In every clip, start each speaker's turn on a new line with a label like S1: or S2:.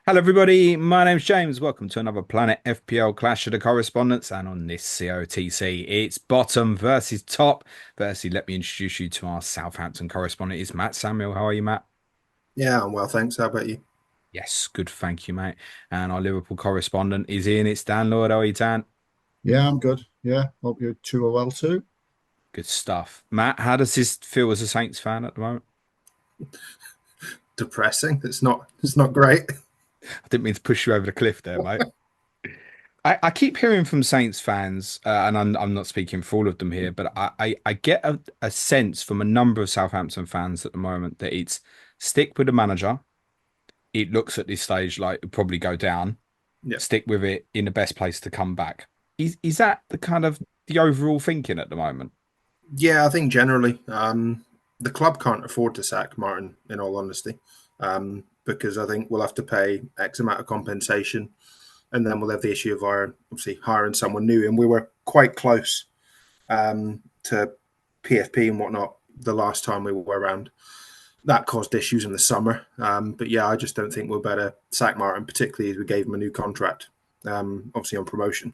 S1: Hello, everybody. My name's James. Welcome to another Planet FPL Clash of the Correspondents. And on this COTC, it's bottom versus top. Firstly, let me introduce you to our Southampton correspondent. It's Matt Samuel. How are you, Matt?
S2: Yeah, I'm well, thanks. How about you?
S1: Yes, good. Thank you, mate. And our Liverpool correspondent is in. It's Dan Lord. How are you, Dan?
S3: Yeah, I'm good. Yeah, hope you two are well too.
S1: Good stuff. Matt, how does this feel as a Saints fan at the moment?
S2: Depressing. It's not great.
S1: I didn't mean to push you over the cliff there, mate. I keep hearing from Saints fans, and I'm not speaking for all of them here, but I get a sense from a number of Southampton fans at the moment that it's stick with the manager. It looks at this stage like it'll probably go down.
S2: Yeah.
S1: Stick with it in the best place to come back. Is that the kind of the overall thinking at the moment?
S2: Yeah, I think generally the club can't afford to sack Martin, in all honesty, because I think we'll have to pay X amount of compensation, and then we'll have the issue of obviously hiring someone new. And we were quite close to PFP and whatnot the last time we were around. That caused issues in the summer. But yeah, I just don't think we'll better sack Martin, particularly as we gave him a new contract, obviously on promotion.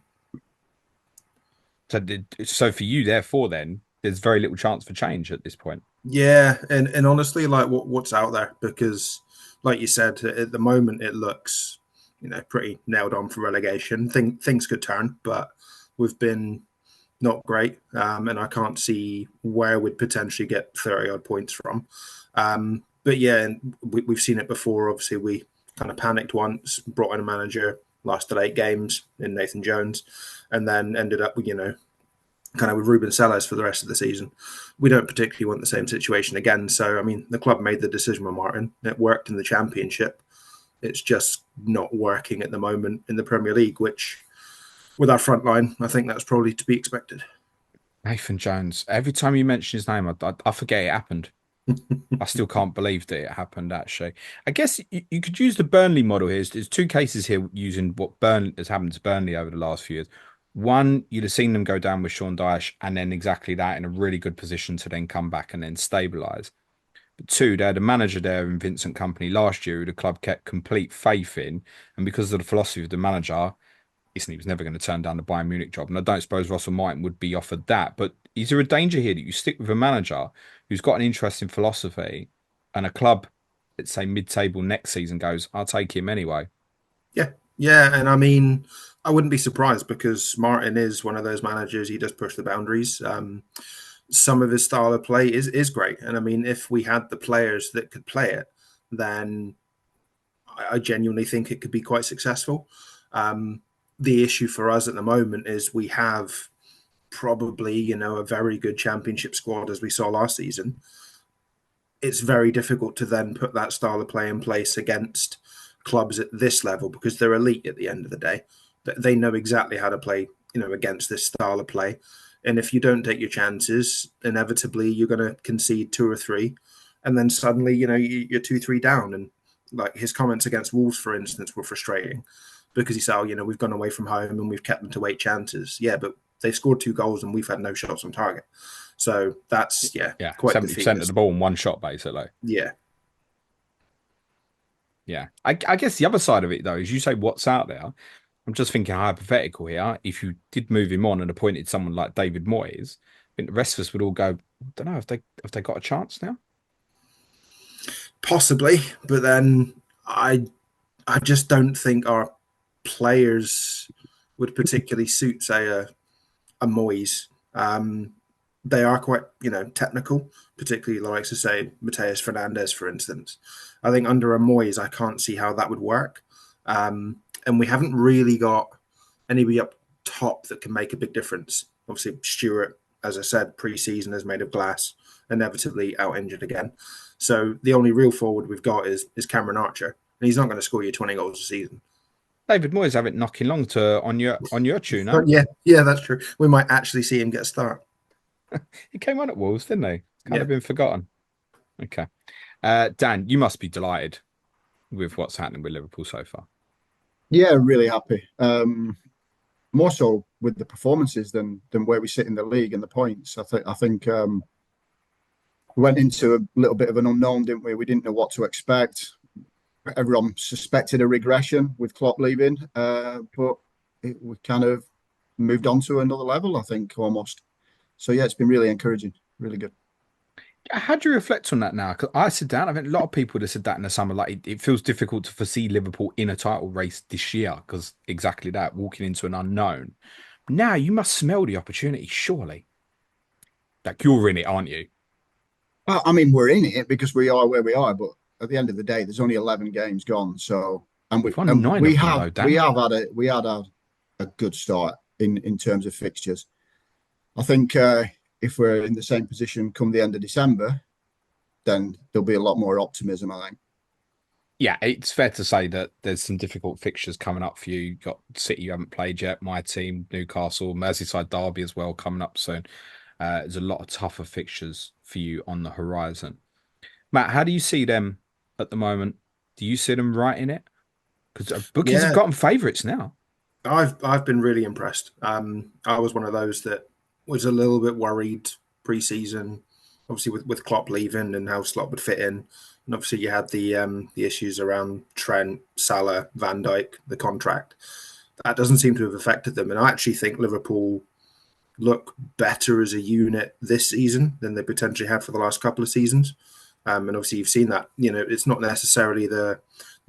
S1: So for you, therefore, then there's very little chance for change at this point.
S2: Yeah, and honestly, like what's out there, because like you said, at the moment it looks, pretty nailed on for relegation. Things could turn, but we've been not great, and I can't see where we'd potentially get 30 odd points from. But yeah, and we've seen it before. Obviously, we kind of panicked once, brought in a manager, lasted 8 games in Nathan Jones, and then ended up with kind of with Ruben Sellers for the rest of the season. We don't particularly want the same situation again. So, I mean, the club made the decision with Martin. It worked in the Championship. It's just not working at the moment in the Premier League, which, with our front line, I think that's probably to be expected.
S1: Nathan Jones. Every time you mention his name, I forget it happened. I still can't believe that it happened, actually. I guess you could use the Burnley model here. There's two cases here using what Burn has happened to Burnley over the last few years. One, you'd have seen them go down with Sean Dyche and then exactly that in a really good position to then come back and then stabilise. But two, they had a manager there in Vincent Company last year who the club kept complete faith in. And because of the philosophy of the manager, he was never going to turn down the Bayern Munich job. And I don't suppose Russell Martin would be offered that. But is there a danger here that you stick with a manager who's got an interesting philosophy and a club, let's say mid-table next season goes, I'll take him anyway.
S2: Yeah, yeah, and I mean, I wouldn't be surprised because Martin is one of those managers. He does push the boundaries. Some of his style of play is great, and I mean, if we had the players that could play it, then I genuinely think it could be quite successful. The issue for us at the moment is we have probably a very good championship squad as we saw last season. It's very difficult to then put that style of play in place against clubs at this level because they're elite at the end of the day. They know exactly how to play, against this style of play. And if you don't take your chances, inevitably you're going to concede two or three, and then suddenly, you're 2-3 down. And like his comments against Wolves, for instance, were frustrating because he said, "Oh, we've gone away from home and we've kept them to 8 chances." Yeah, but they've scored 2 goals and we've had no shots on target. So that's
S1: Yeah,
S2: quite
S1: 70% of the
S2: defeatist.
S1: ball in one shot, basically.
S2: Yeah,
S1: Yeah. I guess the other side of it, though, is you say what's out there. I'm just thinking hypothetical here. If you did move him on and appointed someone like David Moyes, I think the rest of us would all go, I don't know, have they got a chance now?
S2: possibly, but then I just don't think our players would particularly suit, say, a Moyes. Um, they are quite, technical, particularly like to say Mateus Fernandez, for instance. I think under a Moyes, I can't see how that would work. And we haven't really got anybody up top that can make a big difference. Obviously, Stewart, as I said, pre-season is made of glass, inevitably out injured again. So the only real forward we've got is Cameron Archer, and he's not going to score you 20 goals a season.
S1: David Moyes have it knocking long to on your
S2: But
S1: tuner.
S2: yeah, that's true. We might actually see him get a start.
S1: He came on at Wolves, didn't he? It's kind
S2: Yeah.
S1: of been forgotten. Okay. Dan, you must be delighted with what's happening with Liverpool so far.
S3: Yeah, really happy. More so with the performances than where we sit in the league and the points. I think we went into a little bit of an unknown, didn't we? We didn't know what to expect. everyone suspected a regression with Klopp leaving, but we kind of moved on to another level, I think, almost. So yeah, it's been really encouraging, really good.
S1: How do you reflect on that now? Because I sit down, I think a lot of people would have said that in the summer. Like it feels difficult to foresee Liverpool in a title race this year because exactly that, walking into an unknown. Now you must smell the opportunity, surely. Like you're in it, aren't you?
S3: Well, I mean, we're in it because we are where we are, but at the end of the day, there's only 11 games gone. So, and we
S1: You've won
S3: and
S1: nine
S3: we
S1: of them
S3: have
S1: though,
S3: we
S1: Dan.
S3: have had a good start in terms of fixtures. I think if we're in the same position come the end of December, then there'll be a lot more optimism, I think.
S1: Yeah, it's fair to say that there's some difficult fixtures coming up for you. You've got City you haven't played yet, my team, Newcastle, Merseyside Derby as well coming up soon. There's a lot of tougher fixtures for you on the horizon. Matt, how do you see them at the moment? Do you see them right in it? Because bookies have
S2: Yeah,
S1: gotten favourites now.
S2: I've been really impressed. I was one of those that was a little bit worried pre-season, obviously with Klopp leaving and how Slot would fit in, and obviously you had the issues around Trent, Salah, Van Dijk, the contract. That doesn't seem to have affected them, and I actually think Liverpool look better as a unit this season than they potentially had for the last couple of seasons. And obviously you've seen that. You know, it's not necessarily the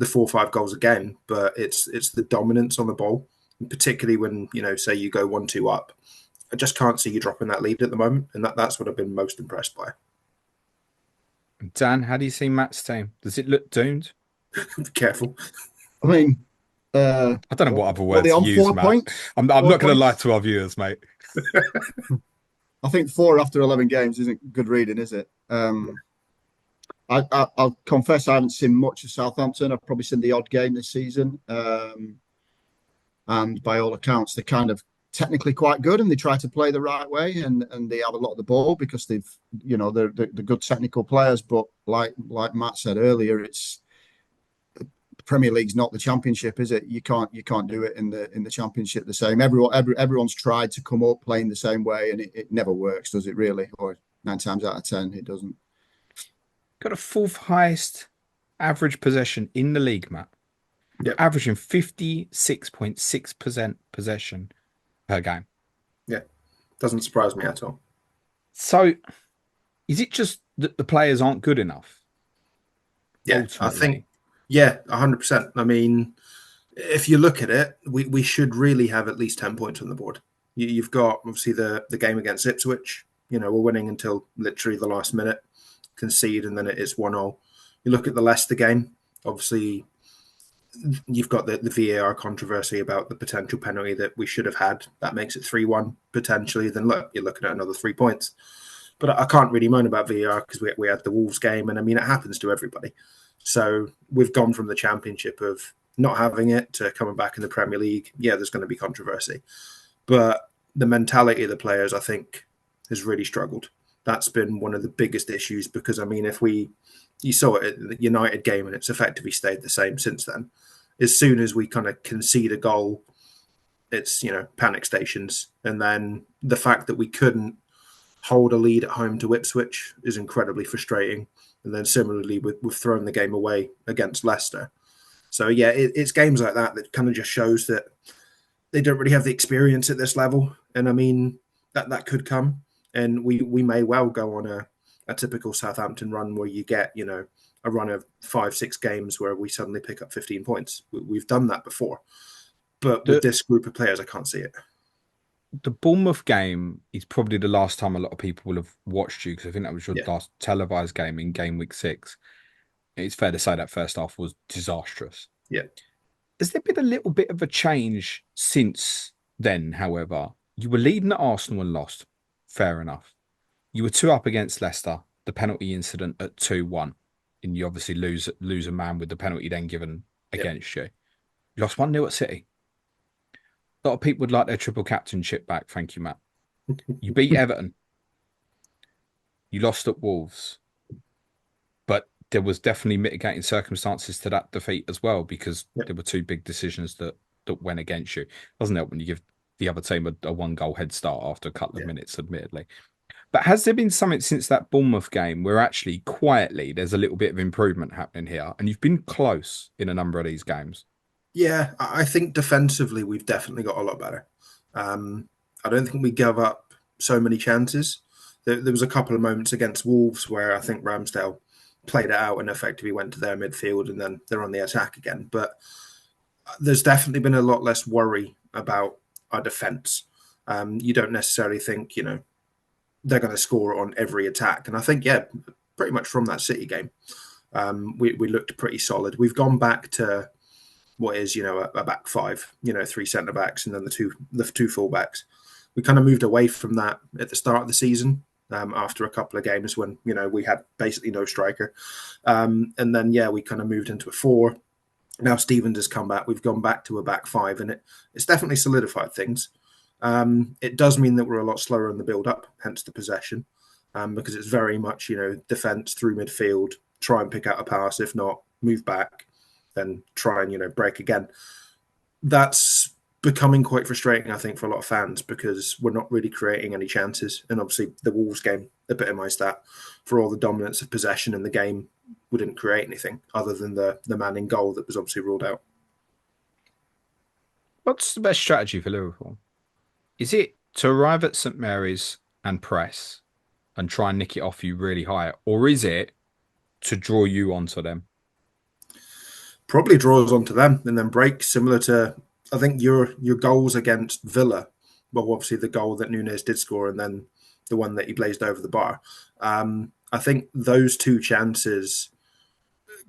S2: 4 or 5 goals a game, but it's the dominance on the ball, particularly when say you go 1-2 up. I just can't see you dropping that lead at the moment, and that's what I've been most impressed by.
S1: Dan, how do you see Matt's team? Does it look doomed?
S2: Be careful.
S3: I mean,
S1: I don't know what other
S3: what are
S1: word
S3: they
S1: to
S3: on?
S1: use,
S3: Four
S1: Matt.
S3: points?
S1: I'm
S3: Four
S1: not going to lie
S3: points?
S1: to our viewers, mate.
S3: I think four after 11 games isn't good reading, is it? I'll confess I haven't seen much of Southampton. I've probably seen the odd game this season. And by all accounts, they're kind of technically quite good and they try to play the right way and they have a lot of the ball because they're good technical players. But like Matt said earlier, it's the Premier League's not the Championship, is it? You can't do it in the Championship the same. Everyone's tried to come up playing the same way and it never works, does it really? Or 9 times out of 10, it doesn't.
S1: Got a fourth highest average possession in the league, Matt.
S2: Yeah,
S1: Averaging 56.6% possession per game.
S2: yeah, doesn't surprise me at all.
S1: So is it just that the players aren't good enough
S2: Yeah, I think
S1: ultimately?
S2: 100%. I mean, if you look at it, we should really have at least 10 points on the board. You've got obviously the game against Ipswich. We're winning until literally the last minute, concede, and then it is 1-0. You look at the Leicester game. Obviously, you've got the VAR controversy about the potential penalty that we should have had. That makes it 3-1 potentially. Then look, you're looking at another 3 points. But I can't really moan about VAR because we had the Wolves game, and I mean it happens to everybody. So we've gone from the Championship of not having it to coming back in the Premier League. Yeah, there's going to be controversy, but the mentality of the players, I think, has really struggled. That's been one of the biggest issues because I mean, you saw it at the United game, and it's effectively stayed the same since then. As soon as we kind of concede a goal, it's panic stations, and then the fact that we couldn't hold a lead at home to Ipswich is incredibly frustrating. And then similarly, we've thrown the game away against Leicester. So yeah, it's games like that that kind of just shows that they don't really have the experience at this level. And I mean that could come, and we may well go on a typical Southampton run where you get a run of 5-6 games where we suddenly pick up 15 points. We've done that before, but with
S1: The
S2: this group of players, I can't see it.
S1: the Bournemouth game is probably the last time a lot of people will have watched you because I think that was your
S2: Yeah,
S1: last televised game in game week 6. It's fair to say that first half was disastrous.
S2: yeah,
S1: Has there been a little bit of a change since then, however? You were leading at Arsenal and lost. Fair enough. You were 2 up against Leicester, the penalty incident at 2-1. And you obviously lose a man with the penalty then given
S2: yeah.
S1: against you. You lost 1-0 at City. A lot of people would like their triple captainship back. Thank you, Matt. You beat Everton. You lost at Wolves. But there was definitely mitigating circumstances to that defeat as well because
S2: Yeah.
S1: there were 2 big decisions that went against you. Doesn't help when you give the other team a 1 goal head start after a couple of
S2: Yeah.
S1: minutes, admittedly. But has there been something since that Bournemouth game where actually quietly there's a little bit of improvement happening here, and you've been close in a number of these games?
S2: Yeah, I think defensively we've definitely got a lot better. Um, I don't think we gave up so many chances. There was a couple of moments against Wolves where I think Ramsdale played it out and effectively went to their midfield and then they're on the attack again. But there's definitely been a lot less worry about our defence. You don't necessarily think, they're going to score on every attack. And I think, yeah, pretty much from that City game, we looked pretty solid. We've gone back to what is, a back five, three centre backs and then the two full backs. We kind of moved away from that at the start of the season. After a couple of games when we had basically no striker, and then we kind of moved into a four. Now Stevens has come back. We've gone back to a back five, and it's definitely solidified things. It does mean that we're a lot slower in the build up, hence the possession, because it's very much defense through midfield, try and pick out a pass. If not, move back, then try and break again. That's becoming quite frustrating, I think, for a lot of fans because we're not really creating any chances. And obviously, the Wolves game epitomised that. For all the dominance of possession in the game, we didn't create anything other than the man in goal that was obviously ruled out.
S1: What's the best strategy for Liverpool? Is it to arrive at St Mary's and press and try and nick it off you really high, or is it to draw you onto them?
S2: Probably draws onto them and then breaks, similar to I think your goals against Villa. Well, obviously the goal that Nunes did score, and then the one that he blazed over the bar. I think those two chances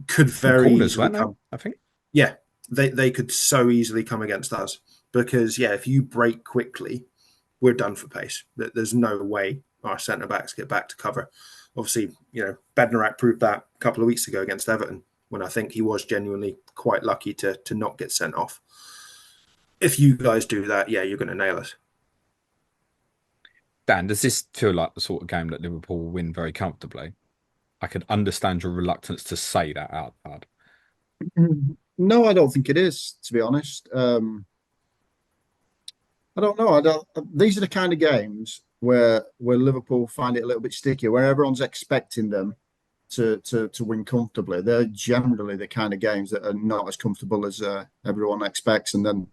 S2: could
S1: From
S2: very
S1: corners,
S2: easily
S1: weren't they?
S2: come.
S1: I think.
S2: Yeah, they could so easily come against us because if you break quickly, we're done for pace. There's no way our centre backs get back to cover. Obviously, Bednarak proved that a couple of weeks ago against Everton when I think he was genuinely quite lucky to not get sent off. If you guys do that, you're going to nail us.
S1: Dan, does this feel like the sort of game that Liverpool will win very comfortably? I can understand your reluctance to say that out loud.
S3: No, I don't think it is, to be honest. I don't know. I don't. These are the kind of games where Liverpool find it a little bit stickier, where everyone's expecting them to win comfortably. They're generally the kind of games that are not as comfortable as everyone expects, and then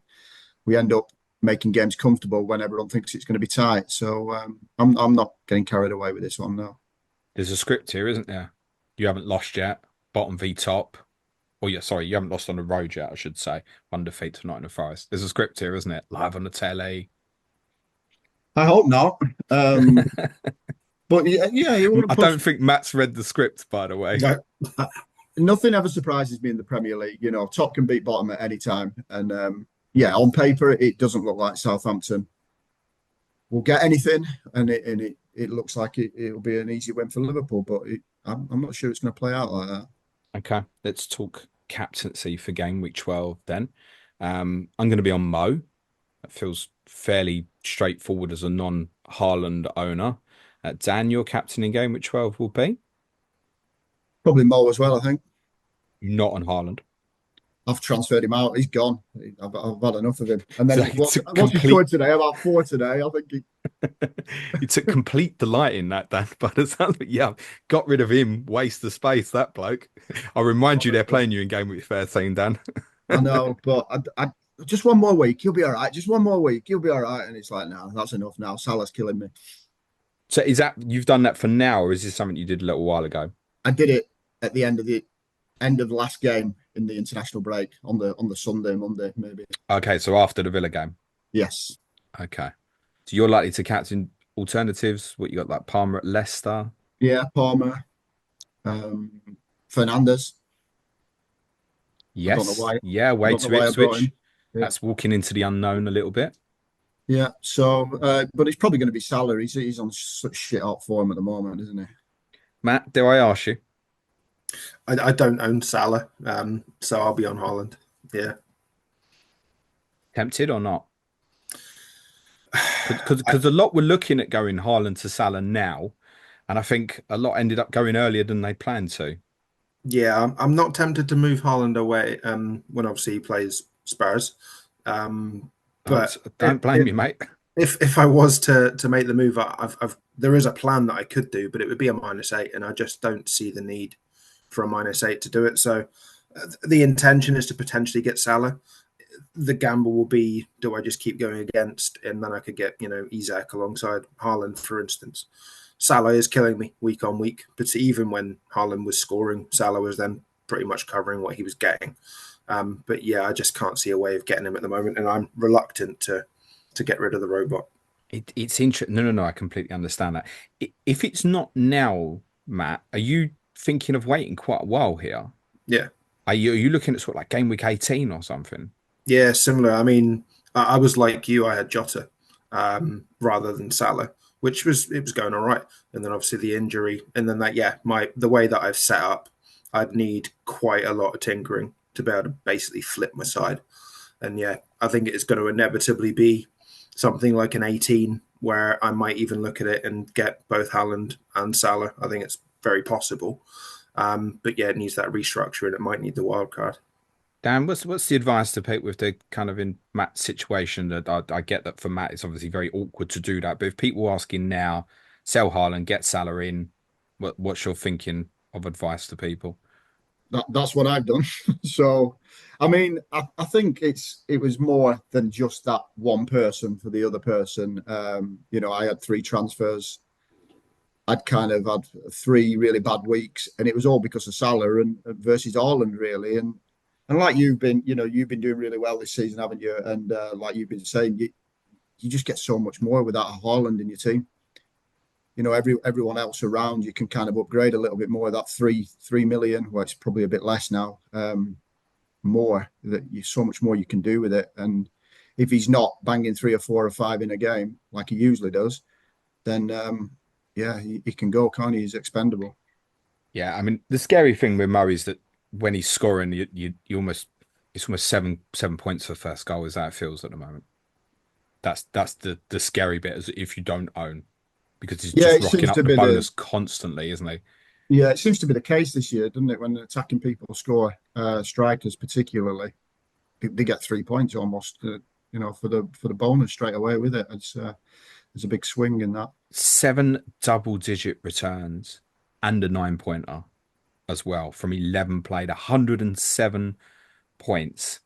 S3: we end up making games comfortable when everyone thinks it's going to be tight. So I'm not getting carried away with this one, no.
S1: There's a script here, isn't there? You haven't lost yet. Bottom v top. Oh yeah, sorry, you haven't lost on the road yet, I should say. One defeat to Nottingham Forest. There's a script here, isn't it? Live on the telly.
S3: I hope not. But yeah, you want
S1: I
S3: to push.
S1: don't think Matt's read the script, by the way.
S2: No.
S3: Nothing ever surprises me in the Premier League. Top can beat bottom at any time, and on paper it doesn't look like Southampton will get anything, and it looks like it'll be an easy win for Liverpool. But I'm not sure it's going to play out like that.
S1: Okay, let's talk captaincy for game week 12 then. I'm going to be on Mo. That feels fairly straightforward as a non-Haaland owner. Dan, your captain in game week 12 will be?
S3: Probably Mo as well, I think.
S1: Not on Haaland.
S3: I've transferred him out. He's gone. I've had enough of him. And then
S1: So
S3: what's he scored today? About 4 today. I think
S1: you took complete delight in that, Dan. But it sounds like, got rid of him, waste of space, that bloke. I'll remind you they're playing you in game week fair saying, Dan.
S3: I know, but I just one more week, he'll be all right. Just one more week, he'll be all right. And it's like, no, that's enough now. Salah's killing me.
S1: So is that you've done that for now, or is this something you did a little while ago?
S3: I did it at the end of the last game in the international break on the Sunday, Monday, maybe.
S1: Okay, so after the Villa game.
S3: Yes.
S1: Okay. So you're likely to captain alternatives. What you got, like Palmer at Leicester?
S3: Yeah, Palmer, Fernandez. I don't know
S1: Yes.
S3: why.
S1: Yeah,
S3: I
S1: way
S3: don't know
S1: to
S3: why I brought
S1: Ipswich.
S3: him. Yeah.
S1: That's walking into the unknown a little bit.
S3: Yeah. So, but it's probably going to be Salah. He's on such shit hot form at the moment, isn't he?
S1: Matt, do I ask you?
S2: I don't own Salah, so I'll be on Haaland. Yeah.
S1: Tempted or not? Because a lot were looking at going Haaland to Salah now, and I think a lot ended up going earlier than they planned to.
S2: Yeah, I'm not tempted to move Haaland away when obviously he plays Spurs. But
S1: Don't blame me, mate.
S2: if I was to make the move, I've there is a plan that I could do, but it would be a -8, and I just don't see the need for a -8 to do it. So the intention is to potentially get Salah. The gamble will be, do I just keep going against, and then I could get, Isak alongside Haaland, for instance. Salah is killing me week on week, but even when Haaland was scoring, Salah was then pretty much covering what he was getting. But yeah, I just can't see a way of getting him at the moment, and I'm reluctant to get rid of the robot.
S1: It's interesting. No, no, no. I completely understand that. If it's not now, Matt, are you thinking of waiting quite a while here?
S2: Yeah.
S1: Are you looking at sort of like game week 18 or something?
S2: Yeah, similar. I mean, I was like you. I had Jota rather than Salah, which was going all right, and then obviously the injury, and then the way that I've set up, I'd need quite a lot of tinkering to be able to basically flip my side, and yeah, I think it's going to inevitably be something like an 18 where I might even look at it and get both Haaland and Salah. I think it's very possible, but yeah, it needs that restructure, and it might need the wild card.
S1: Dan, what's the advice to people with the kind of in Matt's situation? That I get that for Matt, it's obviously very awkward to do that. But if people asking now, sell Haaland, get Salah in, what's your thinking of advice to people?
S3: That's what I've done. So, I mean, I think it was more than just that one person for the other person. I had three transfers. I'd kind of had three really bad weeks, and it was all because of Salah and versus Haaland, really. And like you've been doing really well this season, haven't you? And like you've been saying, you just get so much more without a Haaland in your team. Everyone else around you can kind of upgrade a little bit more. That 3 million, well, it's probably a bit less now. More that you so much more you can do with it. And if he's not banging three or four or five in a game like he usually does, then he can go, can't he? He's expendable.
S1: Yeah, I mean the scary thing with Murray is that when he's scoring, you almost it's almost seven points for first goal. Is that it feels at the moment? That's the scary bit is if you don't own because he's
S3: Yeah,
S1: just
S3: it
S1: rocking
S3: seems
S1: up
S3: to
S1: the
S3: be the
S1: bonus constantly, isn't he?
S3: yeah, it seems to be the case this year, doesn't it? When attacking people score, strikers particularly, they get 3 points almost. For the bonus straight away with it. There's a big swing in that.
S1: Seven double-digit returns and a 9 pointer as well from 11 played, 107 points.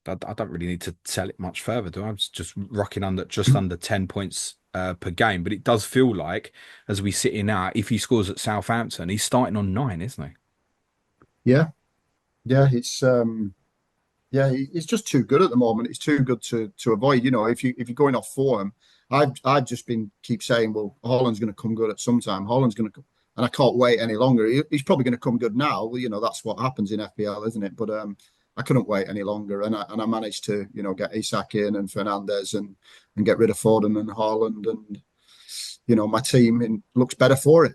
S1: I don't really need to tell it much further, do I? I'm just rocking under just under 10 points per game. But it does feel like, as we sit here now, if he scores at Southampton, he's starting on 9, isn't he?
S3: Yeah, yeah, it's just too good at the moment. It's too good to avoid. If you're going off form, I've just been keep saying, well, Holland's going to come good at some time. Holland's going to, and I can't wait any longer. He's probably going to come good now. Well, that's what happens in FPL, isn't it? But I couldn't wait any longer, and I managed to get Isak in and Fernandez and get rid of Foden and Haaland, and my team looks better for it.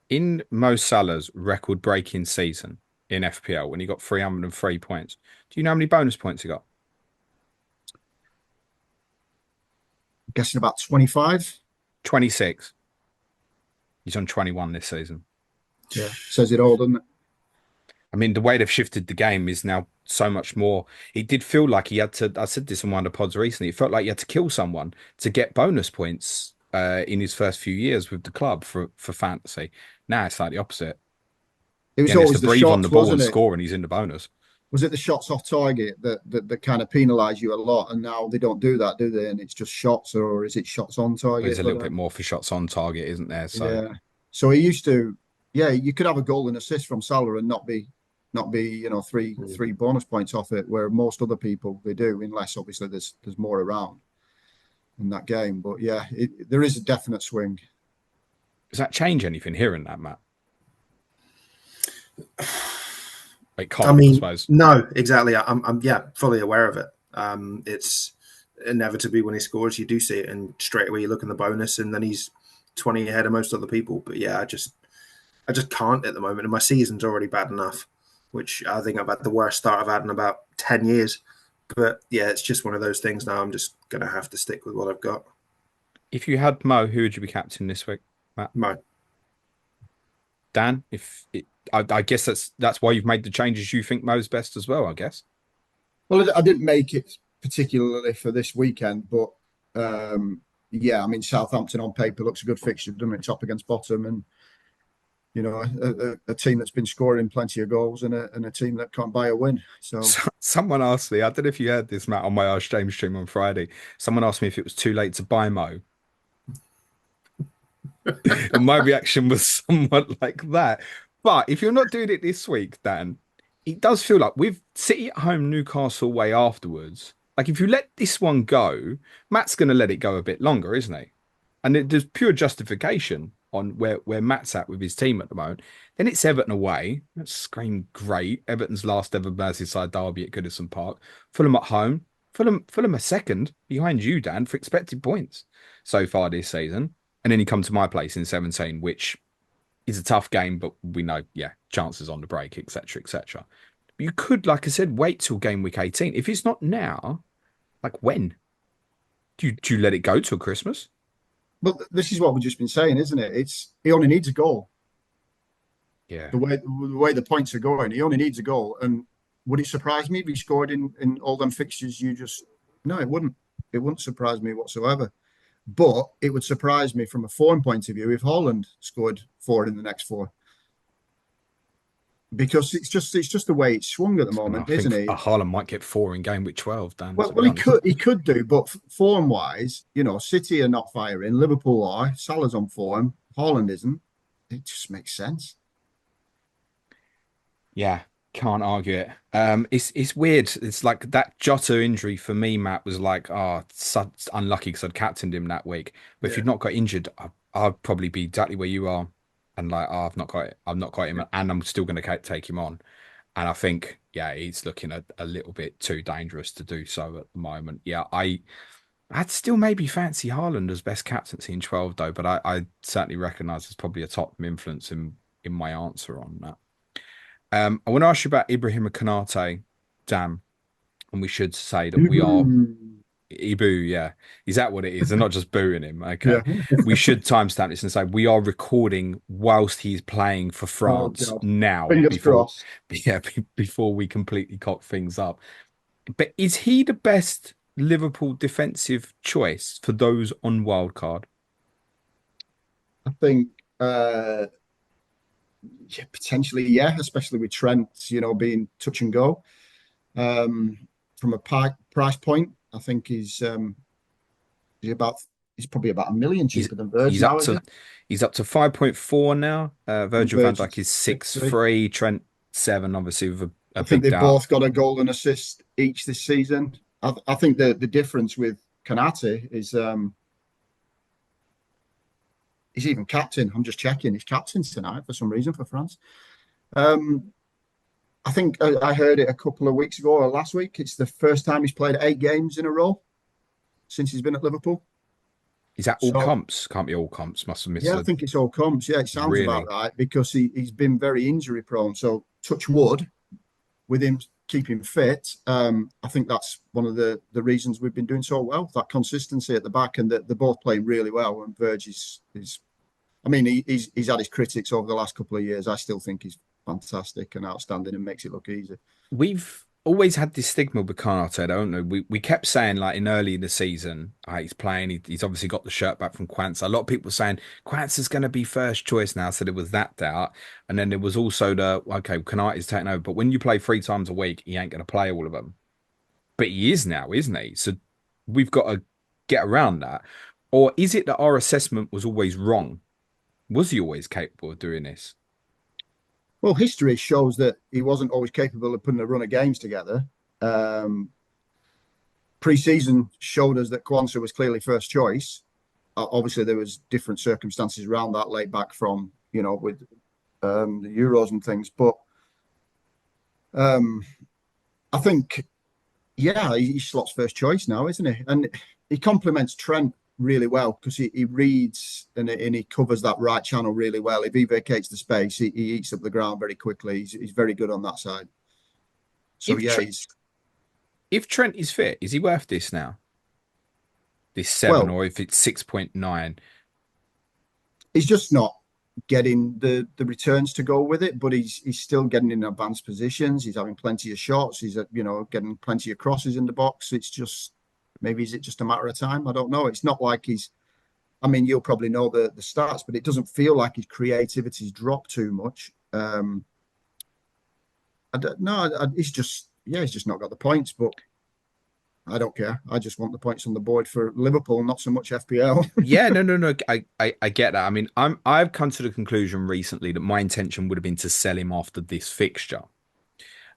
S1: In Mo Salah's record-breaking season in FPL, when he got 303 points, do you know how many bonus points he got?
S3: I'm guessing about 25.
S1: 26. He's on 21 this season.
S3: Yeah, says it all, doesn't it?
S1: I mean, the way they've shifted the game is now so much more. It did feel like he had to. I said this in one of the pods recently. It felt like he had to kill someone to get bonus points in his first few years with the club for fantasy. Now it's like the opposite.
S3: It
S1: He
S3: was
S1: only has
S3: always
S1: to
S3: the
S1: breathe on the
S3: shots,
S1: ball and
S3: wasn't it?
S1: score, and he's in the bonus.
S3: Was it the shots off target that kind of penalise you a lot? And now they don't do that, do they? And it's just shots, or is it shots on
S1: There's
S3: target?
S1: a
S3: But
S1: little bit more for shots on target, isn't there? So
S3: yeah, so he used to, yeah, you could have a goal and assist from Salah and not be three bonus points off it, where most other people they do, unless obviously there's more around in that game. But yeah, there is a definite swing.
S1: does that change anything here in that, Matt? It
S2: I
S1: can't, I
S2: mean,
S1: suppose.
S2: no, exactly. I'm fully aware of it. It's inevitably when he scores, you do see it, and straight away you look in the bonus, and then he's 20 ahead of most other people. But yeah, I just can't at the moment, and my season's already bad enough, which I think I've had the worst start I've had in about 10 years. But yeah, it's just one of those things now. I'm just gonna have to stick with what I've got.
S1: If you had Mo, who would you be captain this week, Matt?
S2: Mo.
S1: Dan, I guess that's why you've made the changes. You think Mo's best as well, I guess.
S3: Well, I didn't make it particularly for this weekend, but yeah, I mean, Southampton on paper looks a good fixture, doesn't it? Top against bottom, and a team that's been scoring plenty of goals, and a team that can't buy a win. So
S1: Someone asked me, I don't know if you heard this, Matt, on my Ask James stream on Friday. Someone asked me if it was too late to buy Mo. And my reaction was somewhat like that. But if you're not doing it this week, Dan, it does feel like with City at home, Newcastle away afterwards, like if you let this one go, Matt's going to let it go a bit longer, isn't he? And there's pure justification on where Matt's at with his team at the moment. Then it's Everton away. That screamed great. Everton's last ever Merseyside derby at Goodison Park. Fulham at home. Fulham are second behind you, Dan, for expected points so far this season. And then you come to my place in 17, which is a tough game, but we know, yeah, chances on the break, etc., etc. You could, like I said, wait till game week 18. If it's not now, like when? Do you let it go till Christmas?
S3: but this is what we've just been saying, isn't it? He only needs a goal.
S1: Yeah.
S3: The way the points are going, he only needs a goal. And would it surprise me if he scored in all them fixtures? No, it wouldn't. It wouldn't surprise me whatsoever. But it would surprise me from a form point of view if Haaland scored 4 in the next 4, because it's just the way it's swung at the moment,
S1: I
S3: isn't
S1: think
S3: it?
S1: Haaland might get 4 in game week 12, Dan.
S3: Well,
S1: To
S3: well,
S1: be honest.
S3: he could do, but form wise, City are not firing, Liverpool are, Salah's on form, Haaland isn't. It just makes sense.
S1: Yeah, can't argue it. It's weird. It's like that Jota injury for me, Matt, was like, such unlucky because I'd captained him that week. But if
S3: Yeah,
S1: you'd not got injured, I'd probably be exactly where you are, and like, I've not got him,
S3: yeah.
S1: and I'm still going to take him on. And I think, yeah, he's looking a little bit too dangerous to do so at the moment. Yeah, I'd still maybe fancy Haaland as best captaincy in 12 though, but I certainly recognise there's probably a top influence in my answer on that. I want to ask you about Ibrahim Konate, Dan, and we should say that we are Ibu, yeah. Is that what it is? And not just booing him.
S3: Yeah.
S1: Okay. We should timestamp this and say we are recording whilst he's playing for
S3: Oh
S1: France
S3: God.
S1: now
S3: Fingers
S1: before
S3: crossed.
S1: yeah, before we completely cock things up. But is he the best Liverpool defensive choice for those on wildcard?
S3: I think yeah, potentially, yeah, especially with Trent, being touch and go. From a price point, I think he's about he's probably about a million
S1: He's
S3: cheaper than Verge
S1: he's
S3: now,
S1: up
S3: isn't
S1: to
S3: it?
S1: he's up to 5.4 now.
S3: And
S1: Virgil van
S3: Verge
S1: Dijk
S3: is
S1: is
S3: 6-3.
S1: 6.3, Trent 7, obviously with a
S3: I think
S1: big
S3: they've
S1: doubt.
S3: both got a goal and assist each this season. I think the difference with Kanate is he's even captain. I'm just checking. He's captain tonight for some reason for France. Um, I think I heard it a couple of weeks ago or last week. It's the first time he's played 8 games in a row since he's been at Liverpool.
S1: Is that all
S3: So
S1: comps? Can't be all comps. Must have missed
S3: yeah, I
S1: a
S3: think it's all comps. Yeah, it sounds about
S1: really.
S3: right because he's been very injury prone. So touch wood with him keeping fit. I think that's one of the reasons we've been doing so well. That consistency at the back, and that they're both playing really well. And Verge is I mean, he's had his critics over the last couple of years. I still think he's fantastic and outstanding and makes it look easy.
S1: We've always had this stigma with Konate, don't we? We kept saying like in early in the season, he's playing. He's obviously got the shirt back from Quance. A lot of people saying Quance is going to be first choice now, so there was that doubt. And then there was also the okay, Konate's taking over, but when you play 3 times a week, he ain't going to play all of them. But he is now, isn't he? So we've got to get around that. Or is it that our assessment was always wrong? Was he always capable of doing this?
S3: Well, history shows that he wasn't always capable of putting a run of games together. Um, Pre-season showed us that Kwanzaa was clearly first choice. Obviously, there was different circumstances around that late back from with the Euros and things. But um, I think, yeah, he slots first choice now, isn't he? And he complements Trent really well because he reads and he covers that right channel really well. If he vacates the space, he eats up the ground very quickly. He's very good on that side. So
S1: If
S3: yeah,
S1: Tre
S3: he's
S1: if Trent is fit, is he worth this now? This 7,
S3: well,
S1: or if it's 6.9?
S3: he's just not getting the returns to go with it, but he's still getting in advanced positions. He's having plenty of shots. He's getting plenty of crosses in the box. It's just maybe is it just a matter of time? I don't know. It's not like he's I mean, you'll probably know the stats, but it doesn't feel like his creativity's dropped too much. I don't know. He's just, yeah, he's just not got the points, but I don't care. I just want the points on the board for Liverpool, not so much FPL.
S1: Yeah, no. I get that. I mean, I've come to the conclusion recently that my intention would have been to sell him after this fixture,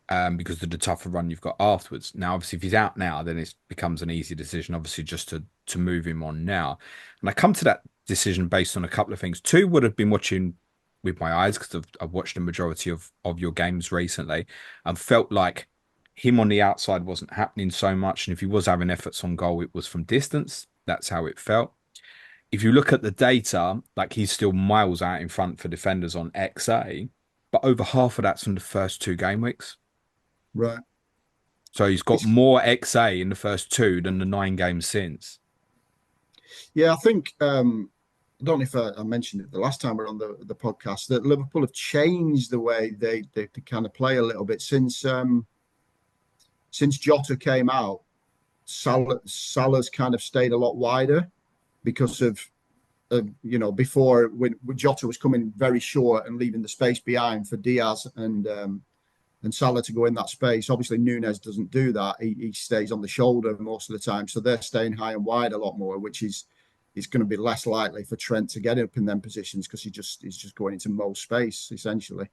S1: because of the tougher run you've got afterwards. Now, obviously, if he's out now, then it becomes an easy decision, obviously, just to move him on now. And I come to that decision based on a couple of things. Two, would have been watching with my eyes because I've watched the majority of your games recently and felt like him on the outside wasn't happening so much. And if he was having efforts on goal, it was from distance. That's how it felt. If you look at the data, like he's still miles out in front for defenders on XA, but over half of that's from the first two game weeks.
S3: Right.
S1: So he's got
S3: It's,
S1: more XA in the first two than the 9 games since.
S3: yeah, I think I don't know if I mentioned it the last time we are on the podcast that Liverpool have changed the way they kind of play a little bit since Jota came out. Salah's kind of stayed a lot wider because of before when Jota was coming very short and leaving the space behind for Diaz and Salah to go in that space. Obviously, Núñez doesn't do that. He stays on the shoulder most of the time. So they're staying high and wide a lot more, which is going to be less likely for Trent to get up in them positions because he's just going into Mo space, essentially.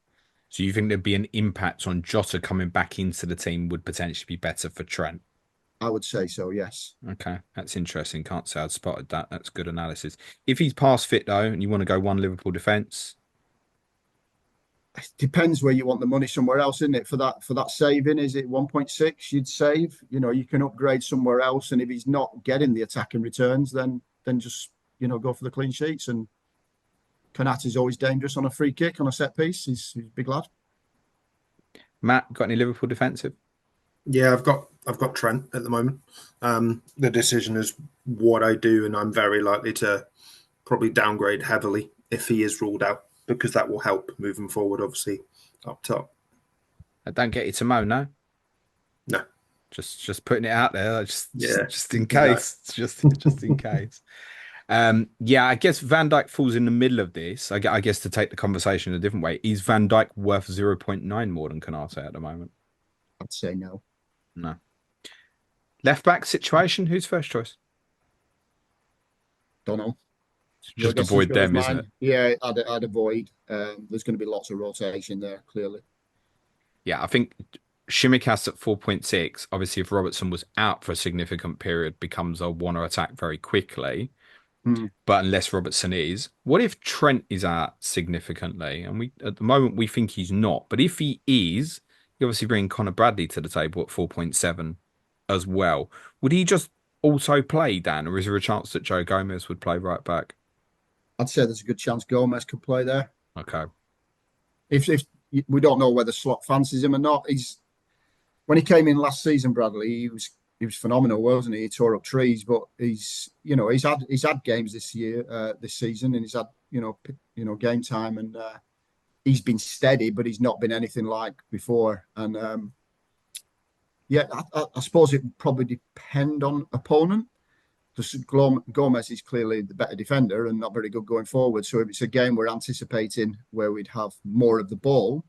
S1: So you think there'd be an impact on Jota coming back into the team would potentially be better for Trent?
S3: I would say so, yes.
S1: Okay, that's interesting. Can't say I'd spotted that. That's good analysis. If he's past fit though, and you want to go one Liverpool defence,
S3: It depends where you want the money somewhere else, isn't it? For that saving, is it 1.6 you'd save? You can upgrade somewhere else, and if he's not getting the attacking returns, then just go for the clean sheets. And Konate always dangerous on a free kick, on a set piece. He's a big lad.
S1: Matt, got any Liverpool defensive?
S2: Yeah, I've got Trent at the moment. The decision is what I do, and I'm very likely to probably downgrade heavily if he is ruled out, because that will help moving forward, obviously, up top.
S1: I don't get you to Mo, no?
S2: No.
S1: Just putting it out there, just in case.
S2: No.
S1: Just in case. Yeah, I guess Van Dijk falls in the middle of this. I guess to take the conversation a different way, is Van Dijk worth 0.9 more than Konate at the moment?
S3: I'd say no.
S1: No. Left back situation, who's first choice?
S3: Don't know.
S1: Just avoid them, isn't it?
S3: Yeah, I'd avoid. There's going to be lots of rotation there, clearly.
S1: Yeah, I think Tsimikas at 4.6. Obviously, if Robertson was out for a significant period, becomes a one-or attack very quickly. But unless Robertson is, what if Trent is out significantly? And we at the moment we think he's not. But if he is, you obviously bring Connor Bradley to the table at 4.7 as well. Would he just also play, Dan, or is there a chance that Joe Gomez would play right back?
S3: I'd say there's a good chance Gomez could play there.
S1: Okay.
S3: If we don't know whether Slot fancies him or not. When he came in last season, Bradley, he was phenomenal, wasn't he? He tore up trees, but he's had games this year, this season, and he's had game time, and he's been steady, but he's not been anything like before. And yeah, I suppose it would probably depend on opponent. Because Gomez is clearly the better defender and not very good going forward. So if it's a game we're anticipating where we'd have more of the ball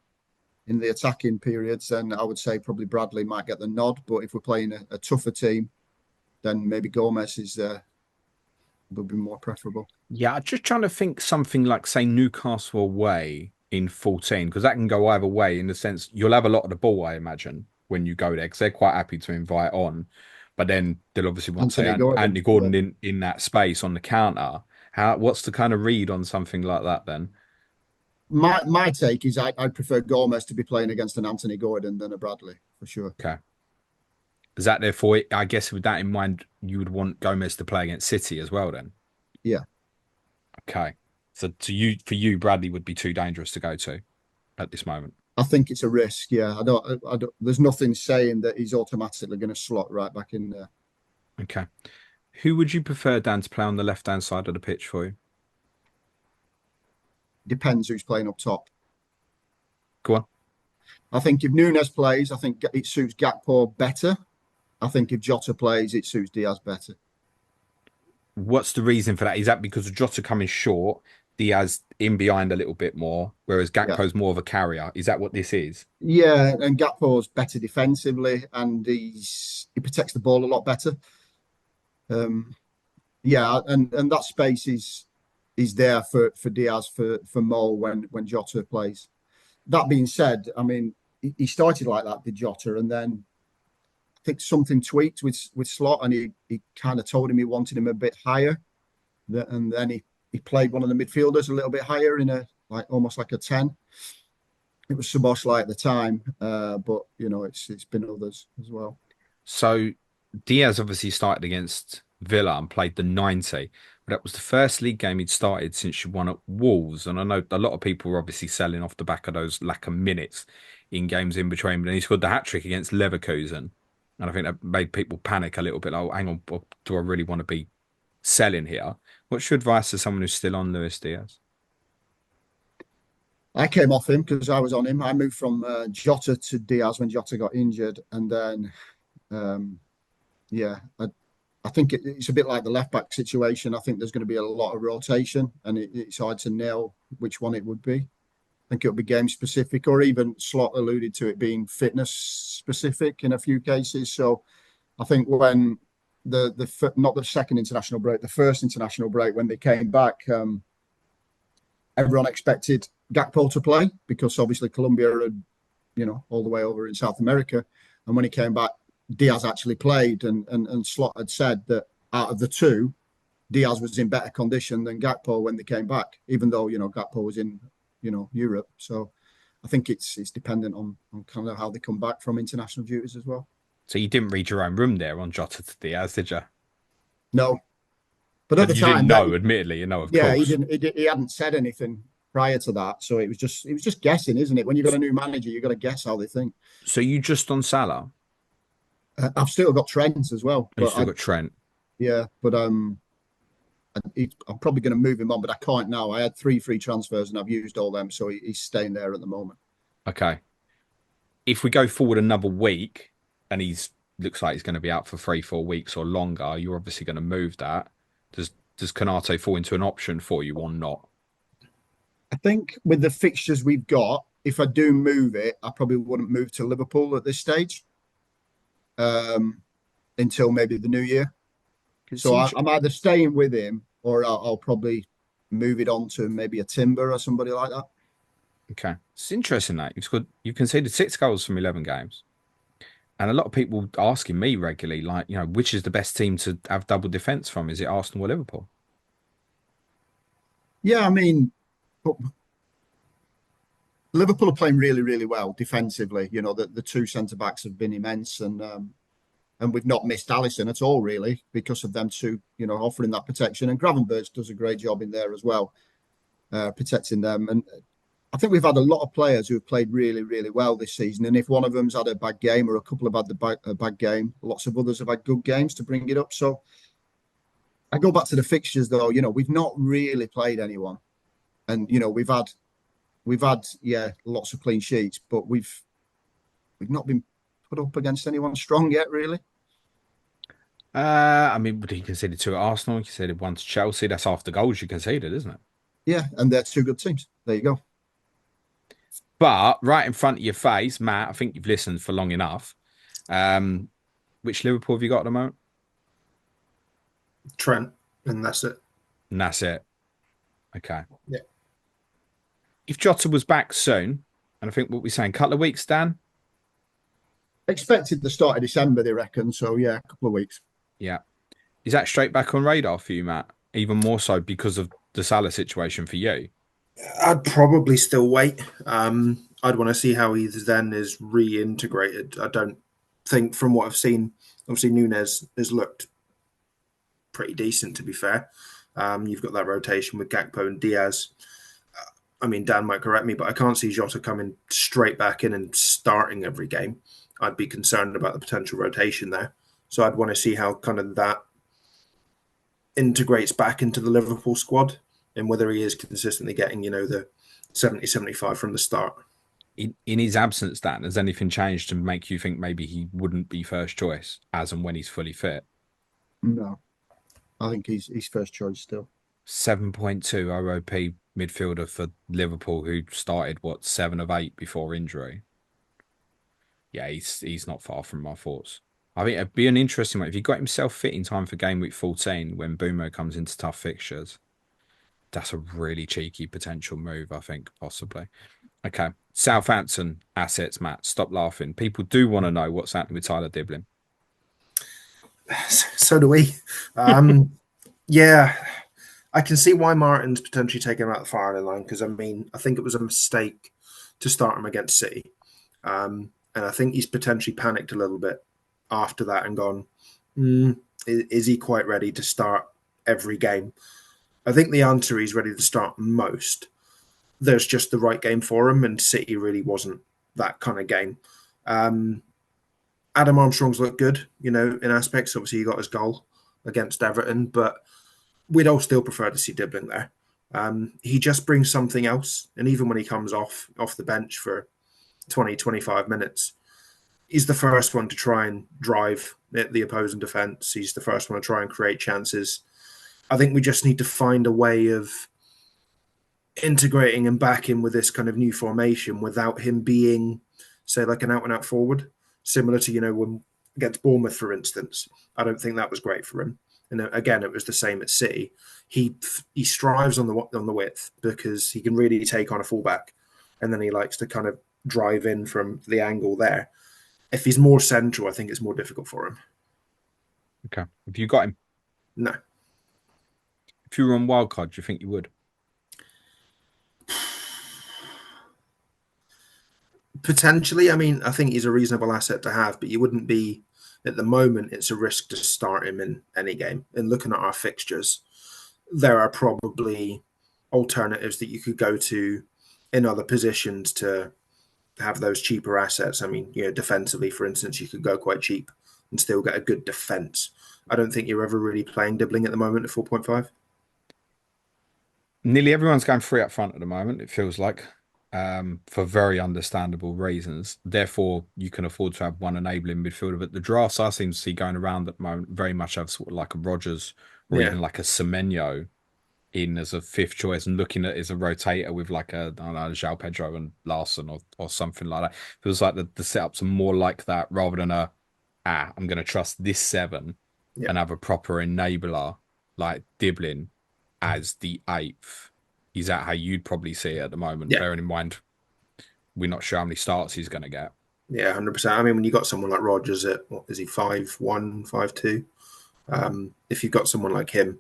S3: in the attacking periods, then I would say probably Bradley might get the nod. But if we're playing a tougher team, then maybe Gomez would be more preferable.
S1: Yeah, I'm just trying to think something like, say, Newcastle away in 14, because that can go either way in the sense you'll have a lot of the ball, I imagine, when you go there, because they're quite happy to invite on. But then they'll obviously want Anthony Gordon in that space on the counter. What's the kind of read on something like that then?
S3: My take is I'd prefer Gomez to be playing against an Anthony Gordon than a Bradley, for sure.
S1: Okay. Is that therefore, I guess with that in mind, you would want Gomez to play against City as well then?
S3: Yeah.
S1: Okay. So for you, Bradley would be too dangerous to go to at this moment.
S3: I think it's a risk. Yeah, I don't. There's nothing saying that he's automatically going to slot right back in there.
S1: Okay. Who would you prefer, Dan, to play on the left-hand side of the pitch for you?
S3: Depends who's playing up top.
S1: Go on.
S3: I think if Núñez plays, I think it suits Gakpo better. I think if Jota plays, it suits Diaz better.
S1: What's the reason for that? Is that because of Jota coming short, Diaz in behind a little bit more, whereas
S3: Yeah.
S1: Gakpo's more of a carrier? Is that what this is?
S3: Yeah, and Gakpo's better defensively, and he protects the ball a lot better. Um, yeah, and that space is there for Diaz for Mo when Jota plays. That being said, I mean he started like that, did Jota, and then I think something tweaked with Slot, and he kind of told him he wanted him a bit higher, and then he played one of the midfielders a little bit higher in a like almost like a 10. It was Szoboszlai at the time, but it's been others as well.
S1: So Diaz obviously started against Villa and played the 90. But that was the first league game he'd started since she won at Wolves. And I know a lot of people were obviously selling off the back of those lack of minutes in games in between. But then he scored the hat trick against Leverkusen. And I think that made people panic a little bit. Like, oh, hang on, do I really want to be selling here? What's your advice to someone who's still on Luis Diaz?
S3: I came off him because I was on him. I moved from Jota to Diaz when Jota got injured, and then um, yeah, I think it's a bit like the left back situation. I think there's going to be a lot of rotation, and it's hard to nail which one it would be. I think it'll be game specific, or even Slot alluded to it being fitness specific in a few cases. So I think when the not the second international break, the first international break when they came back, everyone expected Gakpo to play because obviously Colombia had, all the way over in South America, and when he came back, Diaz actually played, and Slot had said that out of the two, Diaz was in better condition than Gakpo when they came back, even though Gakpo was in Europe. So I think it's dependent on kind of how they come back from international duties as well.
S1: So you didn't read your own room there on Jota to Diaz, did you?
S3: No, but at
S1: And
S3: the
S1: you didn't
S3: time,
S1: know, admittedly, of
S3: yeah, he
S1: course.
S3: didn't. He hadn't said anything prior to that, so it was just guessing, isn't it? When you've got a new manager, you've got to guess how they think.
S1: So you just on Salah,
S3: I've still got Trent as well,
S1: and you
S3: but
S1: still got Trent.
S3: yeah, but I'm probably going to move him on, but I can't now. I had 3 free transfers and I've used all them, so he's staying there at the moment.
S1: Okay. If we go forward another week and he's looks like he's going to be out for 3, 4 weeks or longer, you're obviously going to move that. Does Canate fall into an option for you or not?
S3: I think with the fixtures we've got, if I do move it, I probably wouldn't move to Liverpool at this stage um, until maybe the new year. So I'm either staying with him or I'll probably move it on to maybe a Timber or somebody like that.
S1: Okay. It's interesting that you've conceded 6 goals from 11 games. And a lot of people asking me regularly, like, which is the best team to have double defence from? Is it Arsenal or Liverpool?
S3: Yeah, I mean, Liverpool are playing really, really well defensively. The 2 centre backs have been immense, and we've not missed Alisson at all, really, because of them two, offering that protection. And Gravenberch does a great job in there as well, protecting them. And I think we've had a lot of players who have played really, really well this season. And if one of them's had a bad game or a couple have had a bad game, lots of others have had good games to bring it up. So I go back to the fixtures, though. We've not really played anyone, and we've had lots of clean sheets, but we've not been put up against anyone strong yet, really.
S1: I mean, but he conceded 2 at Arsenal, he conceded 1 to Chelsea. That's half the goals you conceded, isn't it?
S3: Yeah, and they're 2 good teams. There you go.
S1: But right in front of your face, Matt, I think you've listened for long enough. Um, which Liverpool have you got at the moment?
S2: Trent, and that's it.
S1: And that's it. Okay.
S2: Yeah.
S1: If Jota was back soon, and I think what we're saying, couple of weeks, Dan?
S3: Expected the start of December, they reckon. So yeah, a couple of weeks.
S1: Yeah. Is that straight back on radar for you, Matt? Even more so because of the Salah situation for you?
S2: I'd probably still wait. I'd want to see how he then is reintegrated. I don't think, from what I've seen, obviously Nunes has looked pretty decent, to be fair. You've got that rotation with Gakpo and Diaz. I mean, Dan might correct me, but I can't see Jota coming straight back in and starting every game. I'd be concerned about the potential rotation there. So I'd want to see how kind of that integrates back into the Liverpool squad and whether he is consistently getting, the 70-75 from the start.
S1: In his absence, Dan, has anything changed to make you think maybe he wouldn't be first choice as and when he's fully fit?
S3: No, I think he's first choice still.
S1: 7.2 OOP midfielder for Liverpool, who started, what, 7 of 8 before injury. Yeah, he's not far from my thoughts. I think it'd be an interesting one. If he got himself fit in time for game week 14, when Bumo comes into tough fixtures, that's a really cheeky potential move, I think, possibly. Okay. Southampton assets, Matt. Stop laughing. People do want to know what's happening with Tyler Dibling.
S2: So do we. Yeah, I can see why Martin's potentially taken him out the firing line, because, I mean, I think it was a mistake to start him against City. And I think he's potentially panicked a little bit after that and gone, is he quite ready to start every game? I think the answer, he's ready to start most. There's just the right game for him, and City really wasn't that kind of game. Adam Armstrong's looked good, in aspects. Obviously, he got his goal against Everton, but we'd all still prefer to see Dibling there. He just brings something else, and even when he comes off the bench for 20, 25 minutes, he's the first one to try and drive the opposing defence. He's the first one to try and create chances. I think we just need to find a way of integrating him back in with this kind of new formation without him being, say, like an out-and-out forward, similar to, when against Bournemouth, for instance. I don't think that was great for him. And again, it was the same at City. He strives on the width because he can really take on a fullback, and then he likes to kind of drive in from the angle there. If he's more central, I think it's more difficult for him.
S1: Okay. Have you got him?
S2: No.
S1: If you were on wildcard, do you think you would?
S2: Potentially. I mean, I think he's a reasonable asset to have, but you wouldn't be, at the moment, it's a risk to start him in any game. And looking at our fixtures, there are probably alternatives that you could go to in other positions to have those cheaper assets. I mean, defensively, for instance, you could go quite cheap and still get a good defense. I don't think you're ever really playing Dibling at the moment at 4.5.
S1: Nearly everyone's going free up front at the moment, it feels like, for very understandable reasons. Therefore, you can afford to have one enabling midfielder. But the drafts I seem to see going around at the moment very much have sort of like a Rodgers or even like a Semenyo in as a fifth choice, and looking at it as a rotator with like a, I don't know, João Pedro and Larson or something like that. Feels like the setups are more like that rather than I'm going to trust this 7 and have a proper enabler like Dibling as the 8th. Is that how you'd probably see it at the moment?
S2: Yeah.
S1: Bearing in mind, we're not sure how many starts he's going to get.
S2: Yeah, 100%. I mean, when you got someone like Rodgers at, what is he, 5'1", 5'2", if you've got someone like him,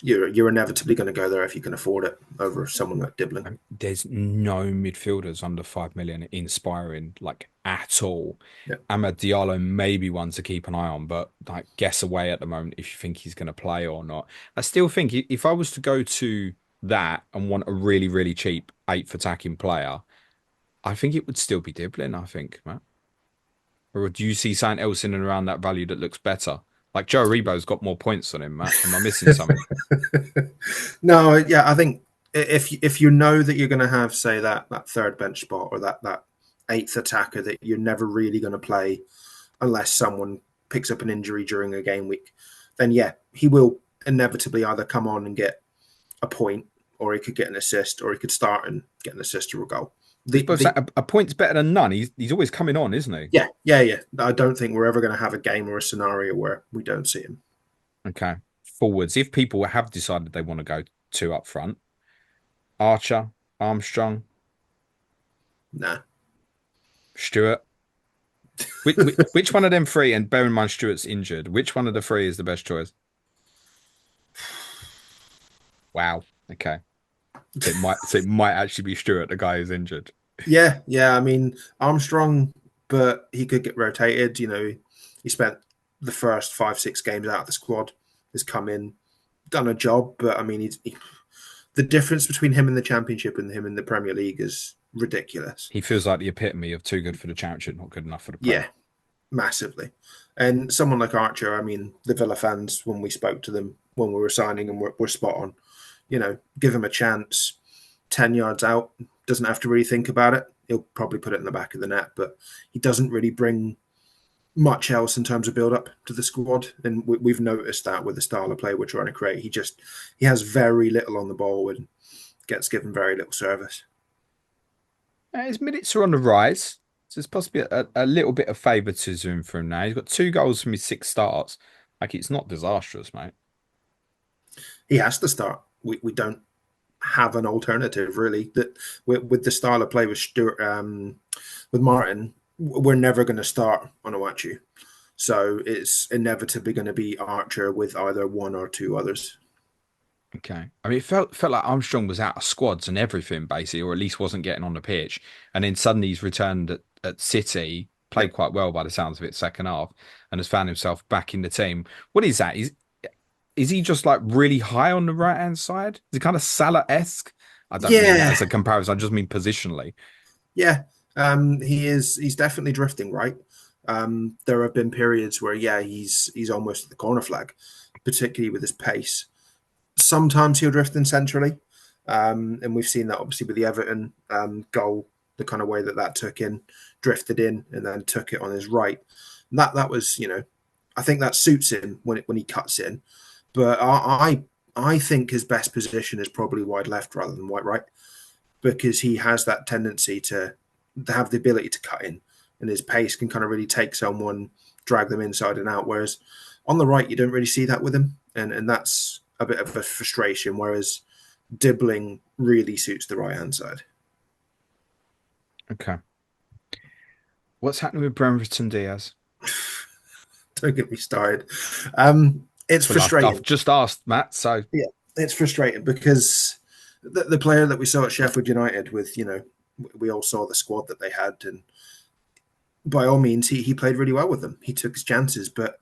S2: you're inevitably going to go there if you can afford it over someone like Dibling.
S1: There's no midfielders under 5 million inspiring, like, at all.
S2: Yeah.
S1: Amad Diallo may be one to keep an eye on, but like, guess away at the moment if you think he's going to play or not. I still think if I was to go to that and want a really, really cheap 8th attacking player, I think it would still be Dibling, I think, Matt. Or do you see something else in and around that value that looks better? Like Joe Rebo's got more points than him, Matt. Am I missing something?
S2: No, yeah, I think if you know that you're going to have, say, that third bench spot or that 8th attacker that you're never really going to play unless someone picks up an injury during a game week, then yeah, he will inevitably either come on and get a point, or he could get an assist, or he could start and get an assist or a goal.
S1: A point's better than none. He's always coming on, isn't he?
S2: Yeah. I don't think we're ever going to have a game or a scenario where we don't see him.
S1: Okay. Forwards. If people have decided they want to go 2 up front, Archer, Armstrong,
S2: Nah.
S1: Stewart. Which one of them 3? And bear in mind Stewart's injured. Which one of the 3 is the best choice? Wow. Okay. So it might actually be Stewart, the guy who's injured.
S2: Yeah. I mean, Armstrong, but he could get rotated. He spent the first 5-6 games out of the squad, has come in, done a job, but I mean, the difference between him in the Championship and him in the Premier League is ridiculous.
S1: He feels like the epitome of too good for the Championship, not good enough for the Premier.
S2: Yeah, massively. And someone like Archer, I mean, the Villa fans, when we spoke to them when we were signing, and we're spot on. Give him a chance. 10 yards out, doesn't have to really think about it. He'll probably put it in the back of the net, but he doesn't really bring much else in terms of build up to the squad, and we've noticed that with the style of play we're trying to create. He has very little on the ball and gets given very little service.
S1: His minutes are on the rise, so there's possibly a little bit of favouritism for him now. He's got 2 goals from his 6 starts. Like, it's not disastrous, mate.
S2: He has to start. We don't have an alternative really. That with the style of play with Stuart, with Martin, we're never going to start on Owachu. So it's inevitably going to be Archer with either one or two others.
S1: Okay. I mean, it felt like Armstrong was out of squads and everything, basically, or at least wasn't getting on the pitch. And then suddenly he's returned at City, played
S2: Yep.
S1: quite well by the sounds of it, second half, and has found himself back in the team. What is that? Is he just like really high on the right hand side? Is he kind of Salah-esque? I don't mean that
S2: Yeah,
S1: as a comparison. I just mean positionally.
S2: yeah. He is. He's definitely drifting right. There have been periods where he's almost at the corner flag, particularly with his pace. Sometimes he'll drift in centrally, and we've seen that obviously with the Everton goal, the kind of way that took in, drifted in, and then took it on his right. And that was, I think that suits him when he cuts in. But I think his best position is probably wide left rather than wide right, because he has that tendency to have the ability to cut in, and his pace can kind of really take someone, drag them inside and out. Whereas on the right, you don't really see that with him, and that's a bit of a frustration. Whereas Dibling really suits the right hand side.
S1: Okay. What's happening with Brereton Diaz?
S2: Don't get me started. It's
S1: Well, I've
S2: frustrating.
S1: just asked Matt, so
S2: Yeah, it's frustrating because the player that we saw at Sheffield United with, we all saw the squad that they had, and by all means, he played really well with them. He took his chances, but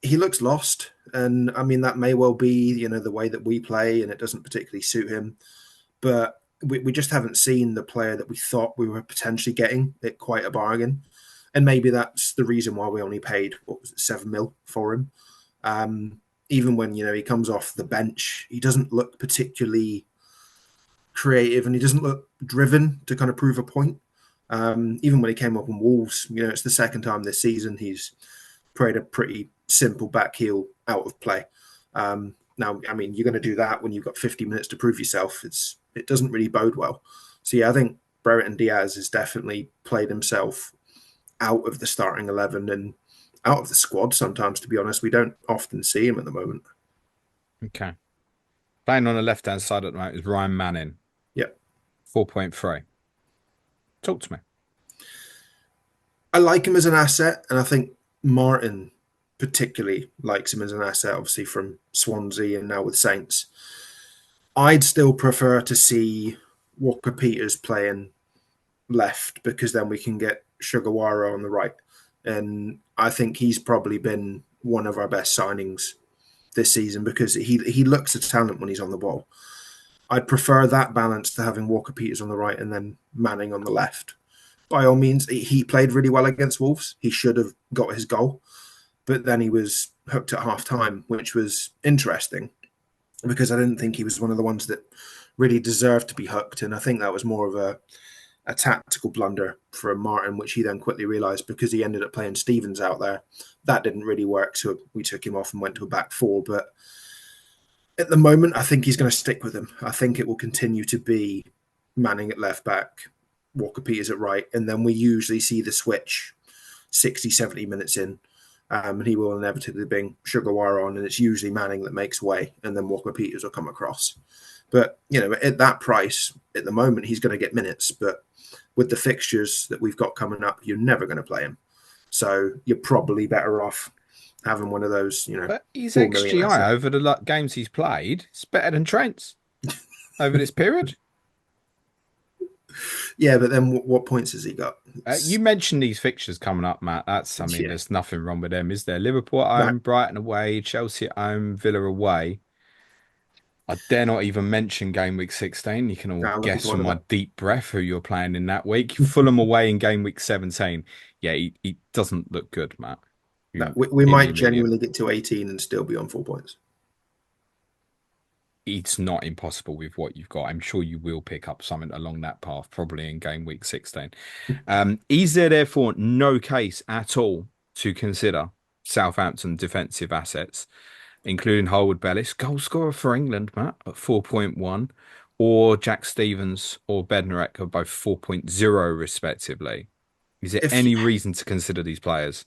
S2: he looks lost. And I mean, that may well be, the way that we play, and it doesn't particularly suit him. But we just haven't seen the player that we thought we were potentially getting at quite a bargain. And maybe that's the reason why we only paid, what was it, 7 mil for him. Even when, he comes off the bench, he doesn't look particularly creative and he doesn't look driven to kind of prove a point. Even when he came up on Wolves, it's the second time this season he's played a pretty simple back heel out of play. Now, I mean, you're going to do that when you've got 50 minutes to prove yourself. It doesn't really bode well. So yeah, I think Brereton Diaz has definitely played himself out of the starting 11 and out of the squad. Sometimes, to be honest, we don't often see him at the moment.
S1: okay. Playing on the left hand side at the moment is Ryan Manning,
S2: Yeah,
S1: 4.3. Talk to me.
S2: I like him as an asset, and I think Martin particularly likes him as an asset. Obviously, from Swansea and now with Saints. I'd still prefer to see Walker Peters playing left because then we can get Sugawara on the right. And I think he's probably been one of our best signings this season because he looks a talent when he's on the ball. I'd prefer that balance to having Walker Peters on the right and then Manning on the left. By all means, he played really well against Wolves. He should have got his goal, but then he was hooked at half time, which was interesting because I didn't think he was one of the ones that really deserved to be hooked. And I think that was more of a tactical blunder for Martin, which he then quickly realised because he ended up playing Stevens out there. That didn't really work. So we took him off and went to a back four. But at the moment, I think he's going to stick with him. I think it will continue to be Manning at left back, Walker Peters at right. And then we usually see the switch 60, 70 minutes in. And he will inevitably bring Sugawara on, and it's usually Manning that makes way, and then Walker Peters will come across. But, at that price, at the moment, he's going to get minutes. But with the fixtures that we've got coming up, you're never going to play him. So you're probably better off having one of those,
S1: But his
S2: 4 million
S1: XGI
S2: assets.
S1: over the games he's played is better than Trent's over this period.
S2: Yeah, but then what points has he got?
S1: You mentioned these fixtures coming up, Matt. I mean,
S2: Yeah,
S1: there's nothing wrong with them, is there? Liverpool at
S2: that
S1: home, Brighton away, Chelsea at home, Villa away. I dare not even mention game week 16. You can all
S2: I'm looking
S1: guess
S2: forward
S1: from
S2: to
S1: my
S2: that.
S1: deep breath who you're playing in that week. Fulham away in game week 17. Yeah, he doesn't look good, Matt.
S2: No,
S1: You
S2: we
S1: hear me
S2: might
S1: a million.
S2: genuinely get to 18 and still be on 4 points.
S1: It's not impossible with what you've got. I'm sure you will pick up something along that path, probably in game week 16. Is there therefore no case at all to consider Southampton defensive assets, including Harwood-Bellis, goal scorer for England, Matt, at 4.1, or Jack Stevens or Bednarek are both 4.0 respectively. Is there
S2: If
S1: any reason to consider these players?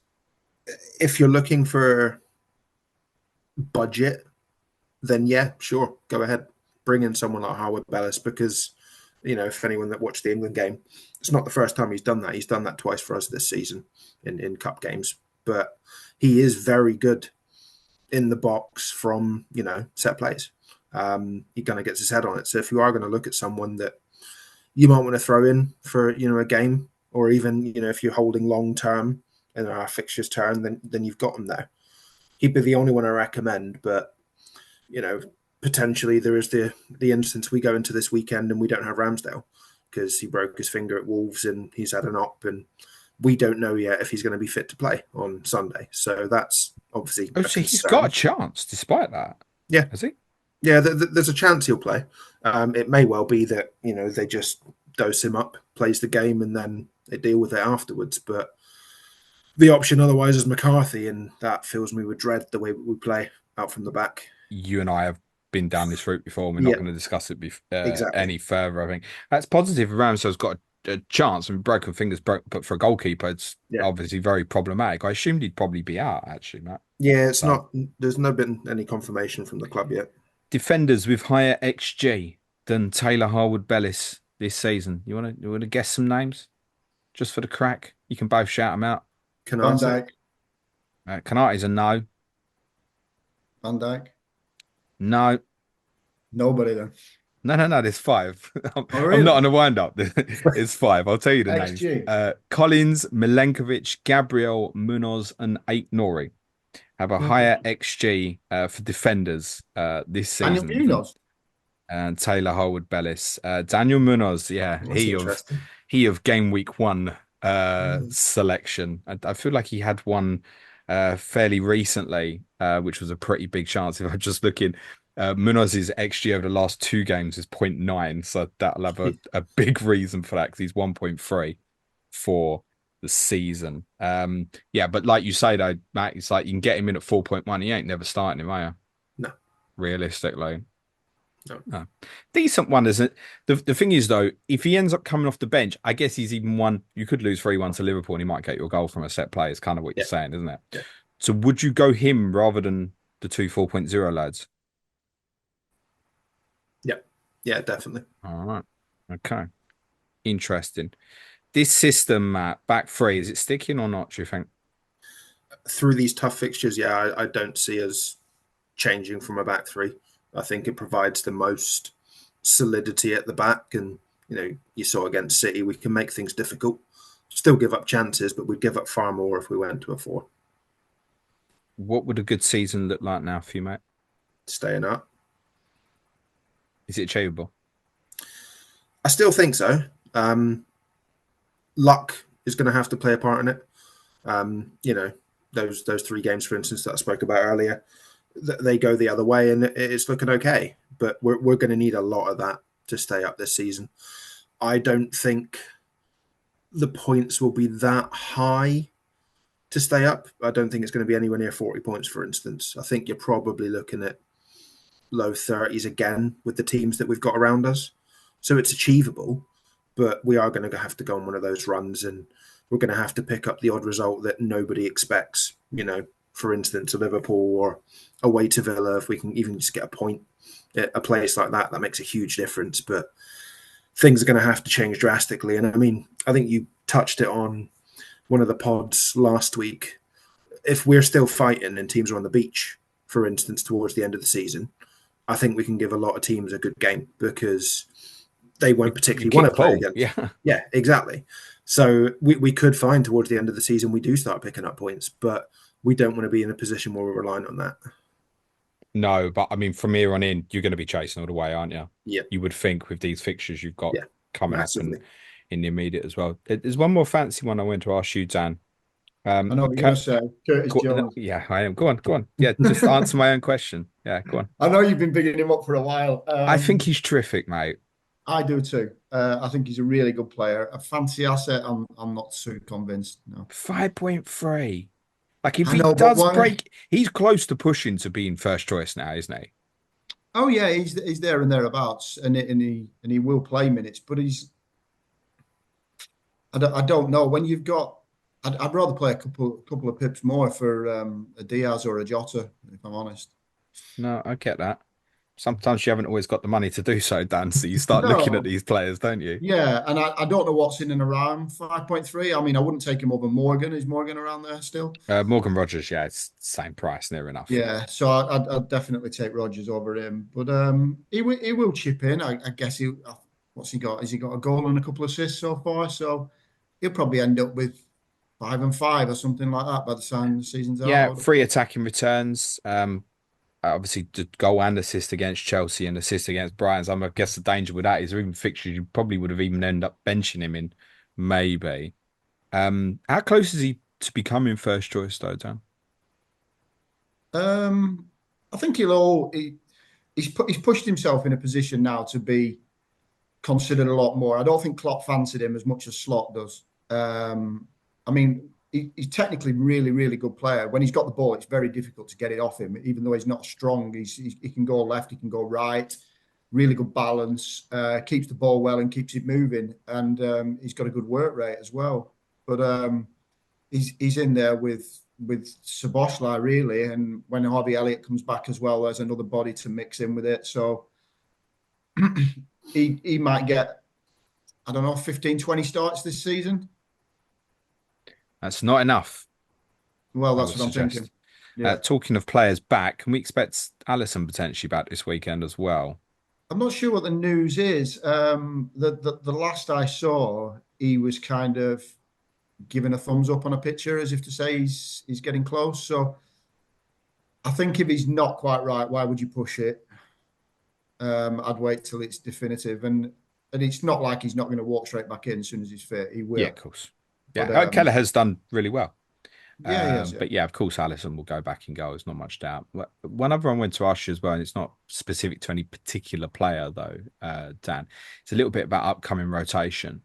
S2: if you're looking for budget, then yeah, sure, go ahead, bring in someone like Harwood-Bellis because if anyone that watched the England game, it's not the first time he's done that. He's done that twice for us this season in cup games, but he is very good in the box from set plays. He kind of gets his head on it. So if you are going to look at someone that you might want to throw in for a game, or even if you're holding long term and our fixtures turn, then you've got him there. He'd be the only one I recommend, but potentially there is the instance we go into this weekend and we don't have Ramsdale because he broke his finger at Wolves and he's had an op, and we don't know yet if he's going to be fit to play on Sunday. So that's obviously
S1: Oh,
S2: a
S1: so he's got a
S2: concern.
S1: chance despite that,
S2: Yeah,
S1: has he?
S2: yeah. There's a chance he'll play. It may well be that they just dose him up, plays the game, and then they deal with it afterwards. But the option otherwise is McCarthy, and that fills me with dread the way we play out from the back.
S1: You and I have been down this route before. And we're not
S2: Yeah,
S1: going to discuss it
S2: exactly.
S1: any further. I think that's positive. Ramsdale's got a chance. I mean, broken fingers, but for a goalkeeper, it's
S2: Yeah.
S1: obviously very problematic. I assumed he'd probably be out, actually, Matt.
S2: Yeah, it's
S1: But
S2: not. There's no been any confirmation from the club yet.
S1: defenders with higher XG than Taylor Harwood-Bellis this season. You want to guess some names just for the crack? You can both shout them out.
S3: Van
S2: Canate.
S3: Dijk.
S1: Kanate's a no.
S3: Van Dijk.
S1: No.
S3: Nobody then.
S1: No. There's five. I'm,
S3: Oh,
S1: I'm not
S3: really?
S1: on a wind up. It's five. I'll tell you the names.
S3: XG.
S1: Collins, Milenkovic, Gabriel, Munoz, and Ait Nori have a higher
S3: Okay.
S1: XG for defenders this
S3: Daniel
S1: season than
S3: Munoz.
S1: Taylor Harwood-Bellis. Daniel Munoz, yeah,
S2: That's interesting.
S1: he of game week one
S2: Mm.
S1: selection. I feel like he had one fairly recently, which was a pretty big chance. If I'm just looking, Munoz's XG over the last two games is 0.9, so that'll have a big reason for that because he's 1.3 for the season. Yeah, but like you say though, Matt, it's like you can get him in at 4.1. He ain't never starting him, are you?
S2: No,
S1: Realistically.
S2: no.
S1: No. Decent one, isn't it? The thing is, though, if he ends up coming off the bench, I guess he's even one. You could lose 3-1 to Liverpool and he might get your goal from a set play, is kind of what you're
S2: Yeah,
S1: saying, isn't it?
S2: yeah,
S1: So would you go him rather than the two 4.0 lads?
S2: yeah, yeah, definitely.
S1: All right. Okay. Interesting. This system, Matt, back three, is it sticking or not, do you think?
S2: Through these tough fixtures, yeah, I don't see us changing from a back three. I think it provides the most solidity at the back, and you saw against City, we can make things difficult. Still give up chances, but we'd give up far more if we went to a four.
S1: What would a good season look like now for you, mate?
S2: Staying up.
S1: Is it achievable?
S2: I still think so. Luck is going to have to play a part in it. Those three games, for instance, that I spoke about earlier, they go the other way, and it's looking okay. But we're going to need a lot of that to stay up this season. I don't think the points will be that high to stay up. I don't think it's going to be anywhere near 40 points, for instance. I think you're probably looking at low 30s again with the teams that we've got around us. So it's achievable, but we are going to have to go on one of those runs, and we're going to have to pick up the odd result that nobody expects. For instance, a Liverpool or away to Villa. If we can even just get a point at a place like that, that makes a huge difference. But things are going to have to change drastically. And I mean, I think you touched it on one of the pods last week. If we're still fighting and teams are on the beach, for instance, towards the end of the season, I think we can give a lot of teams a good game because they won't
S1: You
S2: particularly want
S1: kick
S2: to play
S1: Paul,
S2: against.
S1: yeah.
S2: Yeah, exactly. So we could find towards the end of the season we do start picking up points, but we don't want to be in a position where we're relying on that.
S1: No, but I mean, from here on in, you're going to be chasing all the way, aren't you?
S2: Yeah,
S1: You would think with these fixtures you've got
S2: yeah,
S1: coming up and
S2: massively.
S1: in the immediate as well. There's one more fancy one I want to ask you, Dan.
S3: I know what you're
S1: Can,
S3: going to say. Curtis
S1: no,
S3: Jones.
S1: yeah, I am. Go on. Yeah, just answer my own question. Yeah, go on.
S3: I know you've been bigging him up for a while.
S1: I think he's terrific, mate.
S3: I do too. I think he's a really good player. A fancy asset. I'm not too convinced. No.
S1: 5.3. Like if
S3: I
S1: he
S3: know, but
S1: does
S3: why?
S1: break, he's close to pushing to being first choice now, isn't he?
S3: Oh yeah, he's there and thereabouts, and he will play minutes, but I don't know when you've got. I'd rather play a couple of pips more for a Diaz or a Jota, if I'm honest.
S1: No, I get that. Sometimes you haven't always got the money to do so, Dan. So you start looking at
S3: No,
S1: these players, don't you?
S3: yeah, and I don't know what's in and around 5.3. I mean, I wouldn't take him over Morgan. Is Morgan around there still?
S1: Morgan Rogers, yeah, it's same price, near enough.
S3: Yeah, so I'd definitely take Rogers over him, but he will chip in. I guess what's he got? Has he got a goal and a couple of assists so far? So he'll probably end up with 5 and 5 or something like that by the time the season's out. I
S1: Yeah,
S3: would have
S1: free
S3: thought.
S1: attacking returns. Obviously, the goal and assist against Chelsea and assist against Brighton. So I guess the danger with that is, or even fixtures, you probably would have even ended up benching him in, maybe. How close is he to becoming first choice, though, Dan?
S3: I think he's pushed himself in a position now to be considered a lot more. I don't think Klopp fancied him as much as Slot does. I mean, he's technically really, really good player. When he's got the ball, it's very difficult to get it off him. Even though he's not strong, he can go left, he can go right. Really good balance, keeps the ball well and keeps it moving, and he's got a good work rate as well. But he's in there with Szoboszlai really, and when Harvey Elliott comes back as well, there's another body to mix in with it. So he might get, I don't know, 15, 20 starts this season.
S1: That's not enough,
S3: Well,
S1: I
S3: that's
S1: would
S3: what I'm thinking.
S1: suggest.
S3: Yeah.
S1: Talking of players back, can we expect Allison potentially back this weekend as well?
S3: I'm not sure what the news is. The last I saw, he was kind of giving a thumbs up on a picture as if to say he's getting close. So I think if he's not quite right, why would you push it? I'd wait till it's definitive. And it's not like he's not going to walk straight back in as soon as he's fit. He
S1: Yeah,
S3: will.
S1: of course.
S3: But
S1: Yeah, Keller has done really well.
S3: yeah, yes, yeah.
S1: But yeah, of course, Allison will go back and go. There's not much doubt. One other one went to ask you as well, and it's not specific to any particular player though, Dan. It's a little bit about upcoming rotation.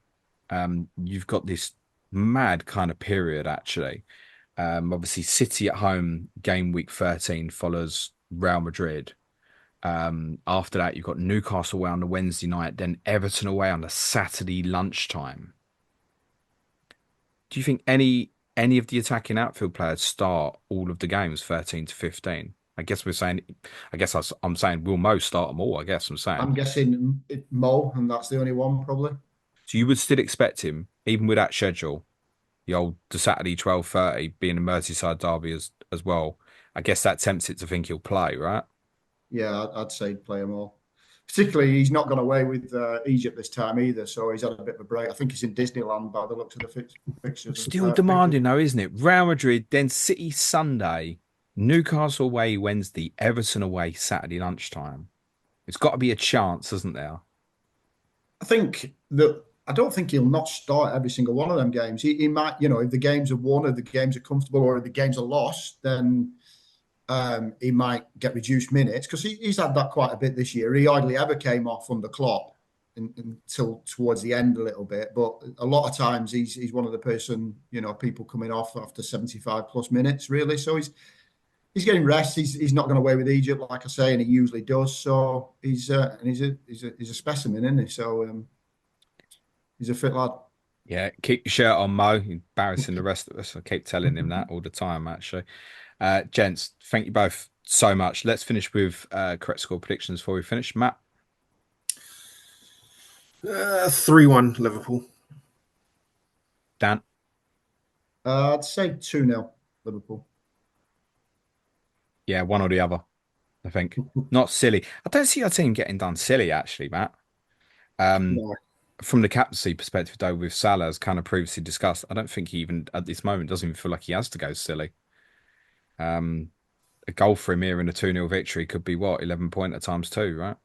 S1: You've got this mad kind of period actually. Obviously, City at home, game week 13 follows Real Madrid. After that, you've got Newcastle away on the Wednesday night, then Everton away on the Saturday lunchtime. Do you think any of the attacking outfield players start all of the games 13 to 15? I guess we're saying, I'm saying, will Mo start them all? I guess I'm saying.
S3: I'm guessing Mo, and that's the only one probably.
S1: So you would still expect him, even with that schedule, the Saturday 12:30 being a Merseyside derby as well. I guess that tempts it to think he'll play, right?
S3: Yeah, I'd say play him all. Particularly, he's not gone away with Egypt this time either, so he's had a bit of a break. I think he's in Disneyland by the looks of the fixtures.
S1: Still
S3: Fixtures.
S1: demanding though, isn't it? Real Madrid, then City Sunday, Newcastle away Wednesday, Everton away Saturday lunchtime. It's got to be a chance, hasn't there?
S3: I think that I don't think he'll not start every single one of them games. He might, if the games are won, or the games are comfortable, or if the games are lost, then he might get reduced minutes because he's had that quite a bit this year. He hardly ever came off under Klopp until towards the end a little bit, but a lot of times he's one of the people coming off after 75 plus minutes really. So he's getting rest. He's not going away with Egypt like I say, and he usually does. So he's a specimen, isn't he? So he's a fit lad.
S1: Yeah, keep your shirt on, Mo. You're embarrassing the rest of us. I keep telling him that all the time, actually. Gents, thank you both so much. Let's finish with correct score predictions before we finish. Matt,
S2: 3-1 Liverpool.
S1: Dan,
S3: I'd say 2-0 Liverpool.
S1: yeah, one or the other, I think. Not silly. I don't see our team getting done silly, actually, Matt. Um,
S3: No,
S1: from the captaincy perspective, though, with Salah, as kind of previously discussed, I don't think he even at this moment doesn't even feel like he has to go silly. A goal for him here in a 2-0 victory could be what, 11 point at times two, right?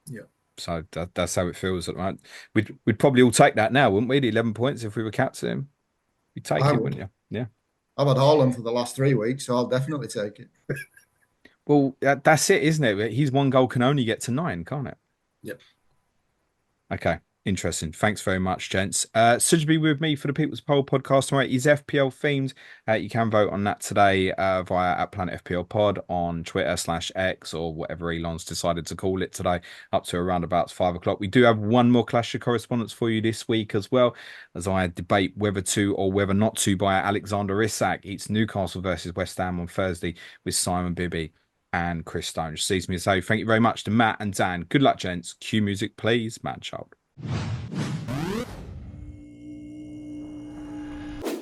S2: Yeah.
S1: So that's how it feels at the moment. We'd probably all take that now, wouldn't we? The 11 points if we were captaining him. You'd take
S3: I
S1: it,
S3: would.
S1: wouldn't you? Yeah.
S3: I've had Haaland for the last 3 weeks, so I'll definitely take it.
S1: Well, that's it, isn't it? He's one goal can only get to nine, can't it?
S2: Yep.
S1: Okay. Interesting. Thanks very much, gents. So to be with me for the People's Poll podcast tonight is FPL themed. You can vote on that today via at Planet FPL Pod on Twitter/X or whatever Elon's decided to call it today, up to around about 5 o'clock. We do have one more Clash of Correspondents for you this week as well, as I debate whether to or whether not to buy Alexander Isak. It's Newcastle versus West Ham on Thursday with Simon Bibby and Chris Stone. Which sees me. So thank you very much to Matt and Dan. Good luck, gents. Cue music, please, Matt Child.